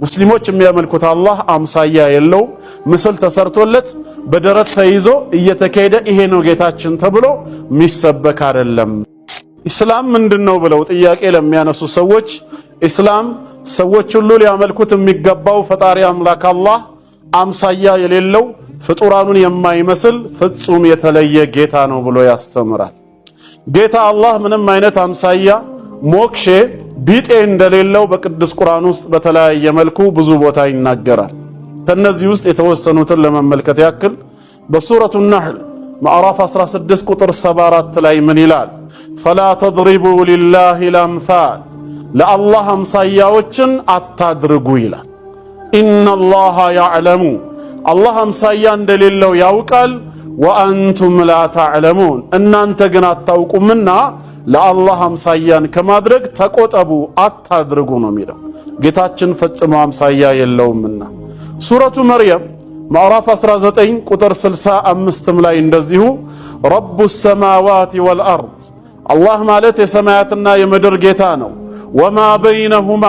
ሙስሊሞች የሚያመልኩት አላህ አምሳያ የለው ምስል ተሰርቶለት በደረት ተይዞ እየተካሄደ ይሄ ነው ጌታችን ተብሎ ሚሰበክ አይደለም። ኢስላም ምንድነው ብለው ጥያቄ ለሚያነሱ ሰዎች ኢስላም ሰዎች ሁሉ ሊያመልኩት የሚገባው ፈጣሪ አምላክ አላህ አምሳያ የሌለው ፍጡራኑን የማይመስል ፍጹም የተለየ ጌታ ነው ብሎ ያስተምራል። ጌታ አላህ ምንም አይነት አምሳያ ሞክሼ ቢጤ እንደሌለው በቅዱስ ቁርአን ውስጥ በተለያየ መልኩ ብዙ ቦታ ይናገራል። ከነዚህ ውስጥ የተወሰኑትን ለመመልከት ያክል በሱረቱ ነህል ማዕራፍ 16 ቁጥር 74 ላይ ምን ይላል? ፈላ ተድሪቡ ሊላሂ ልአምሳል ለአላህ አምሳያዎችን አታድርጉ ይላል። ኢነላሃ ያዕለሙ አላህ አምሳያ እንደሌለው ያውቃል። ወአንቱም ላ ተዕለሙን እናንተ ግን አታውቁምና ለአላህ አምሳያን ከማድረግ ተቆጠቡ አታድርጉ ነው የሚለው። ጌታችን ፈጽሞ አምሳያ የለውምና። ሱረቱ መርየም ማዕራፍ 19 ቁጥር 65 ላይ እንደዚሁ ረቡ ሰማዋት ወልአርድ አላህ ማለት የሰማያትና የምድር ጌታ ነው። ወማ በይነሁማ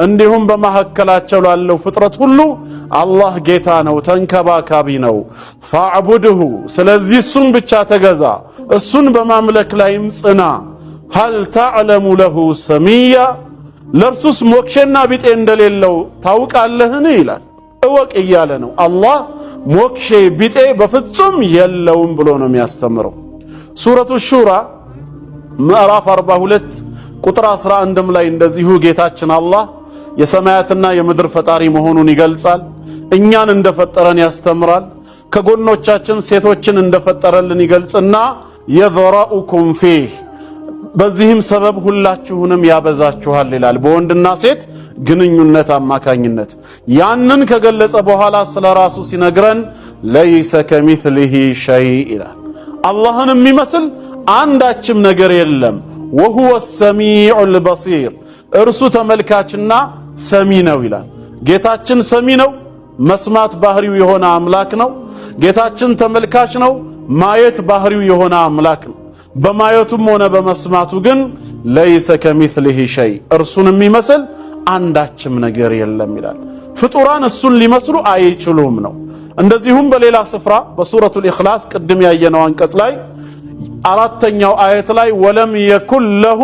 እንዲሁም በመካከላቸው ላለው ፍጥረት ሁሉ አላህ ጌታ ነው፣ ተንከባካቢ ነው። ፈዕቡድሁ ስለዚህ እሱን ብቻ ተገዛ፣ እሱን በማምለክ ላይም ጽና። ሀል ተዕለሙ ለሁ ሰሚያ ለእርሱስ ሞክሼና ቢጤ እንደሌለው ታውቃለህን ይላል። እወቅ እያለ ነው። አላህ ሞክሼ ቢጤ በፍጹም የለውም ብሎ ነው የሚያስተምረው። ሱረቱ ሹራ ምዕራፍ 42 ቁጥር 11 ላይ እንደዚሁ ጌታችን አላህ የሰማያትና የምድር ፈጣሪ መሆኑን ይገልጻል። እኛን እንደፈጠረን ያስተምራል። ከጎኖቻችን ሴቶችን እንደፈጠረልን ይገልጽና የዘራኡኩም ፊህ በዚህም ሰበብ ሁላችሁንም ያበዛችኋል ይላል። በወንድና ሴት ግንኙነት አማካኝነት ያንን ከገለጸ በኋላ ስለራሱ ሲነግረን ለይሰ ከሚስሊሂ ሸይ ይላል። አላህን የሚመስል አንዳችም ነገር የለም። ወሁወ ሰሚዑል በሲር እርሱ ተመልካችና ሰሚ ነው ይላል። ጌታችን ሰሚ ነው፣ መስማት ባህሪው የሆነ አምላክ ነው። ጌታችን ተመልካች ነው፣ ማየት ባህሪው የሆነ አምላክ ነው። በማየቱም ሆነ በመስማቱ ግን ለይሰ ከሚስሊሂ ሸይ እርሱን የሚመስል አንዳችም ነገር የለም ይላል። ፍጡራን እሱን ሊመስሉ አይችሉም ነው። እንደዚሁም በሌላ ስፍራ በሱረቱል ኢኽላስ ቅድም ያየነው አንቀጽ ላይ አራተኛው አየት ላይ ወለም የኩን ለሁ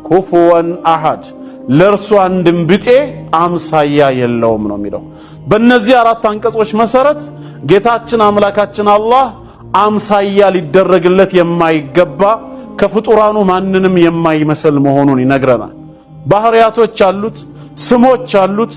ኩፉወን አሐድ ለእርሱ አንድም ቢጤ አምሳያ የለውም ነው የሚለው። በእነዚህ አራት አንቀጾች መሰረት ጌታችን አምላካችን አላህ አምሳያ ሊደረግለት የማይገባ ከፍጡራኑ ማንንም የማይመስል መሆኑን ይነግረናል። ባህሪያቶች አሉት፣ ስሞች አሉት፣